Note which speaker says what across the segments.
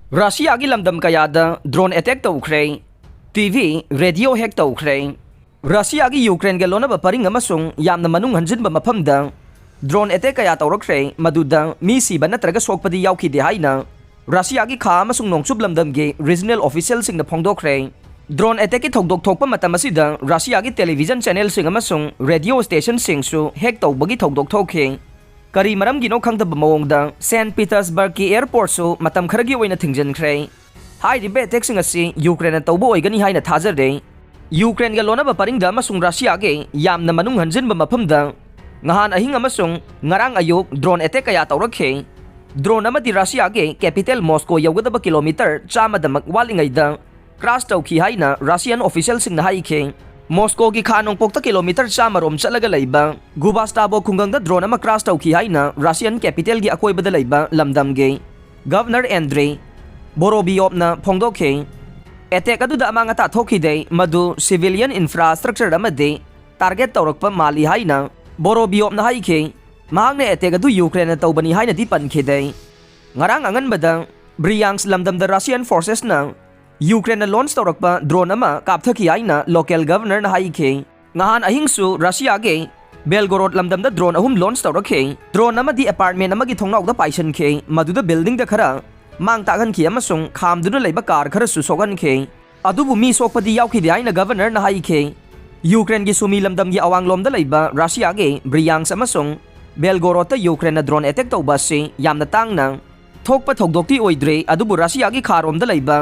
Speaker 1: Russia-gi lamdam kayada drone attack tawkhre, TV, radio hack tawkhre. Russia-gi Ukraine-ga lonaba paring amasung yamna manung hanjinba mafamda drone attack kaya tawrakre maduda mi siba natraga sokpadi yawkhide haina Russia-gi kha amasung nongsub lamdamgi regional official singna phongdokre. Drone attack ki thokdok thokpa matam asida Russia-gi television channel sing amasung radio station singsu hack tawbagi thokdok thokhe. Kari maram gino khangdaba mawongda St. Petersburg ki airport su matam kharagi oina thingjankhre. Hai ribe attack sing asi Ukraine tawbo oigani haina thajare. Ukraine ga lonaba paringda amasung Russia ge yamna manung hanjinba mafamda ngahan ahing amasung ngarang ayuk drone attack kaya tawrakhe. Drone amati Russia ge capital Moscow yawgadaba kilometer chamadamak walingaida crash tawkhi haina Russian official singna haikhe. Moscow ki khanong pokta kilometer chamarom chalaga leiba Gubastavo khungangda drone ama crash tawkhi haina Russian capital gi akoibada leiba lamdam ge Governor Andrei Borobiovna phongdokhe. Attack aduda amanga ta thokhide madu civilian infrastructure amade target tawrakpa mali haina Borobiovna haikhe. Mahangne attack adu Ukraine tawbani haina di pankhide. Ngarang anganbada Bryansk lamdamda Russian forces na Ukraine launch tawrakpa drone ama kapthaki haina local governor na haikhe. Ngahan ahingsu Russia ge Belgorod lamdamda drone ahum launch tawrakhe. Drone ama di apartment amagi thongnawda paisankhe maduda building da khara mang tagan khi amasung khamduna leiba car khara su sogankhe. Adubu mi sokpadi yawkhide haina governor na haikhe. Ukraine gi sumi lamdam gi awanglomda leiba Russia ge Bryansk amasung Belgorod ta Ukraine drone attack tawba se yamna tangna thokpa thokdokti oidre adubu Russia gi kharomda leiba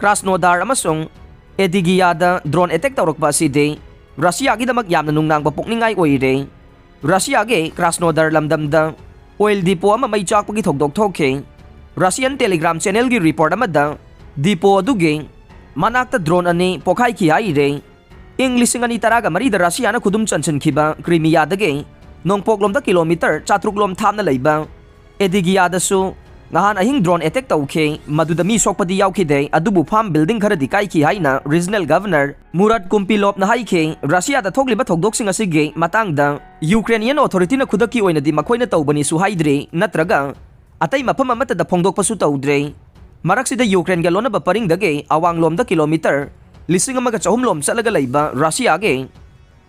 Speaker 1: Krasnodar amasung Edigiyada drone attack tawrakpa aside Russia gi damak yamna nungnang bapukningai oire. Russia ge Krasnodar lamdamda oil depot ama may chakpagi thokdok thokhe. Russian Telegram channel gi report amada depot aduge manakta drone ani pokhai ki haire. English ngani taraga marida Russia na khudum chanchan khiba Crimea dage nongpoklomda kilometer chatruklom thamna leiba Edigiyada su ngahan ahing drone attack tawkhe maduda mi sokpadi yawkhide adubu farm building khara dikai ki haina regional governor Murat Kumpilov na haikhe. Russia da thokliba thokdok sing asige matangda Ukrainian authority na khudaki oina di makhoina tawbani su haidre natraga atai mafam amata da phongdok pasu tawdre. Maraksida Ukraine ga lonaba paringdage awanglomda kilometer 1,400 chalaga leiba Russia ge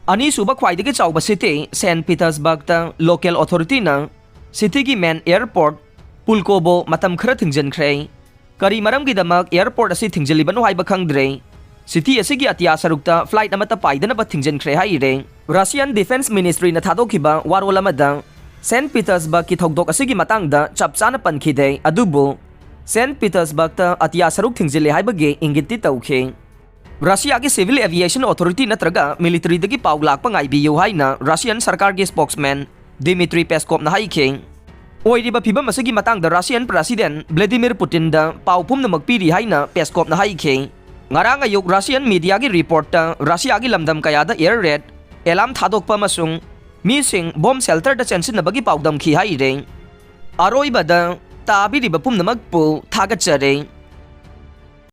Speaker 1: ani suba khwaidage chawba city St. Petersburg ta local authority na city gi main airport Pulkovo matam khara thingjankhre. Kari maram gi damak airport asi thingjaliban haiba khangdre. City asigi atia sarukta flight amata paidana ba thingjankhre haire. Russian Defense Ministry na thadokhiba warol amada St. Petersburg ki thokdok asigi matangda chapchana pankhide adubu St. Petersburg ta atia saruk thingjile haibage ingitti tawkhe. Russia ki Civil Aviation Authority natraga military dagi pawlak pa ngaibiyo haina Russian sarkar gi spokesman Dmitry Peskov na haikhe. Oiriba phibam asigi matangda Russian President Vladimir Putin da pawphum na magpiri haina Peskov na haikhe. Ngarang ayuk Russian media gi report ta Russia gi lamdam kayada air raid alarm thadokpa masung mising bomb shelter da chensin na bagi pawdam khi haire. Aroiba da tabiriba pumna magpu thagatchare.